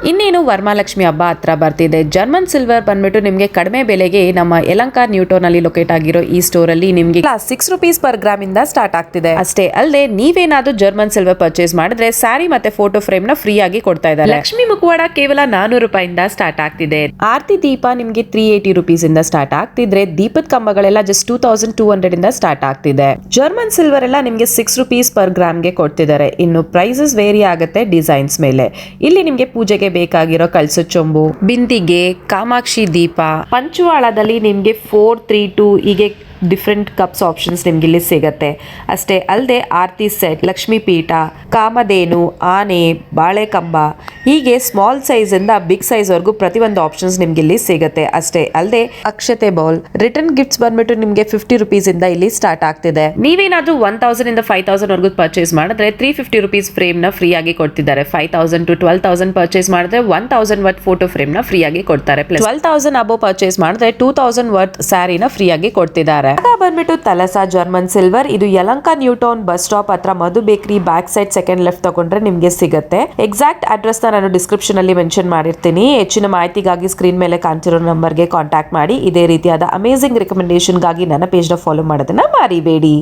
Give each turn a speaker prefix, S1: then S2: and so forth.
S1: ಇನ್ನೇನು ವರಮಹಾಲಕ್ಷ್ಮಿ ಹಬ್ಬ ಹತ್ರ ಬರ್ತಿದೆ. ಜರ್ಮನ್ ಸಿಲ್ವರ್ ಬಂದ್ಬಿಟ್ಟು ನಿಮಗೆ ಕಡಿಮೆ ಬೆಲೆಗೆ ನಮ್ಮ ಯಲಹಂಕ ನ್ಯೂಟೌನ್ ಅಲ್ಲಿ ಲೊಕೇಟ್ ಆಗಿರೋ ಈ ಸ್ಟೋರ್ ಅಲ್ಲಿ ನಿಮಗೆ ₹6 ಪರ್ ಗ್ರಾಮ್ ಇಂದ ಸ್ಟಾರ್ಟ್ ಆಗ್ತಿದೆ. ಅಷ್ಟೇ ಅಲ್ಲದೆ ನೀವೇನಾದ್ರೂ ಜರ್ಮನ್ ಸಿಲ್ವರ್ ಪರ್ಚೇಸ್ ಮಾಡಿದ್ರೆ ಸ್ಯಾರಿ ಮತ್ತೆ ಫೋಟೋ ಫ್ರೇಮ್ ನ ಫ್ರೀ ಆಗಿ ಕೊಡ್ತಾ ಇದ್ದಾರೆ. ಲಕ್ಷ್ಮಿ ಮುಖವಾಡ ಕೇವಲ ₹400 ಇಂದ ಸ್ಟಾರ್ಟ್ ಆಗ್ತಿದೆ. ಆರತಿ ದೀಪ ನಿಮಗೆ ₹380 ಇಂದ ಸ್ಟಾರ್ಟ್ ಆಗ್ತಿದ್ರೆ ದೀಪದ ಕಂಬಗಳೆಲ್ಲ ಜಸ್ಟ್ 2200 ಇಂದ ಸ್ಟಾರ್ಟ್ ಆಗ್ತಿದೆ. ಜರ್ಮನ್ ಸಿಲ್ವರ್ ಎಲ್ಲ ನಿಮಗೆ ₹6 ಪರ್ ಗ್ರಾಮ್ ಗೆ ಕೊಡ್ತಿದ್ದಾರೆ. ಇನ್ನು ಪ್ರೈಸಸ್ ವೇರಿ ಆಗುತ್ತೆ ಡಿಸೈನ್ಸ್ ಮೇಲೆ. ಇಲ್ಲಿ ನಿಮಗೆ ಪೂಜೆಗೆ ಬೇಕಾಗಿರೋ ಕಳಸ ಚೊಂಬು, ಬಿಂದಿಗೆ, ಕಾಮಾಕ್ಷಿ ದೀಪ, ಪಂಚವಾಳದಲ್ಲಿ ನಿಮಗೆ 432 ಹೀಗೆ ಡಿಫ್ರೆಂಟ್ ಕಪ್ಸ್ ಆಪ್ಷನ್ಸ್ ನಿಮ್ಗೆ ಇಲ್ಲಿ ಸಿಗತ್ತೆ. ಅಷ್ಟೇ ಅಲ್ಲದೆ ಆರತಿ ಸೆಟ್, ಲಕ್ಷ್ಮೀ ಪೀಠ, ಕಾಮಧೇನು, ಆನೆ, ಬಾಳೆಕಂಬ ಹೀಗೆ ಸ್ಮಾಲ್ ಸೈಜ್ ಇಂದ ಬಿಗ್ ಸೈಜ್ ವರೆಗೂ ಪ್ರತಿಯೊಂದು ಆಪ್ಷನ್ಸ್ ನಿಮ್ಗೆ ಇಲ್ಲಿ ಸಿಗುತ್ತೆ. ಅಷ್ಟೇ ಅಲ್ಲದೆ ಅಕ್ಷತೆ ಬೌಲ್, ರಿಟರ್ನ್ ಗಿಫ್ಟ್ಸ್ ಬಂದ್ಬಿಟ್ಟು ನಿಮ್ಗೆ ₹50 ಇಂದ ಇಲ್ಲಿ ಸ್ಟಾರ್ಟ್ ಆಗ್ತಿದೆ. ನೀವೇನಾದ್ರೂ 1000 ಇಂದ 5000 ವರೆಗೂ ಪರ್ಚೇಸ್ ಮಾಡಿದ್ರೆ ₹350 ಫ್ರೇಮ್ ನ ಫ್ರೀ ಆಗಿ ಕೊಡ್ತಿದ್ದಾರೆ. 5000 to 12000 ಪರ್ಚೇಸ್ ಮಾಡಿದ್ರೆ 1000 ವರ್ತ್ ಫೋಟೋ ಫ್ರೇಮ್ ನ ಫ್ರೀ ಆಗಿ ಕೊಡ್ತಾರೆ. ಪ್ಲಸ್ 12000 ಅಬೋ ಪರ್ಚೇಸ್ ಮಾಡಿದ್ರೆ 2000 ವರ್ತ್ ಸ್ಯಾರಿನ ಫ್ರೀ ಆಗಿ ಕೊಡ್ತಿದ್ದಾರೆ. ಬಂದ್ಬಿಟ್ಟು ತಲಸಾ ಜರ್ಮನ್ ಸಿಲ್ವರ್, ಇದು ಯಲಹಂಕ ನ್ಯೂಟೌನ್ ಬಸ್ ಸ್ಟಾಪ್ ಹತ್ರ Madhu bakery back side second left ತಗೊಂಡ್ರೆ ನಿಮ್ಗೆ ಸಿಗುತ್ತೆ. ಎಕ್ಸಾಕ್ಟ್ ಅಡ್ರೆಸ್ ನಾನು ಡಿಸ್ಕ್ರಿಪ್ಷನ್ ಅಲ್ಲಿ ಮೆನ್ಷನ್ ಮಾಡಿರ್ತೀನಿ. ಹೆಚ್ಚಿನ ಮಾಹಿತಿಗಾಗಿ ಸ್ಕ್ರೀನ್ ಮೇಲೆ ಕಾಣ್ತಿರೋ ನಂಬರ್ಗೆ ಕಾಂಟ್ಯಾಕ್ಟ್ ಮಾಡಿ. ಇದೇ ರೀತಿಯಾದ ಅಮೇಜಿಂಗ್ ರೆಕಮೆಂಡೇಶನ್ ಗಾಗಿ ನನ್ನ ಪೇಜ್ ನ ಫಾಲೋ ಮಾಡೋದನ್ನ ಮರಿಬೇಡಿ.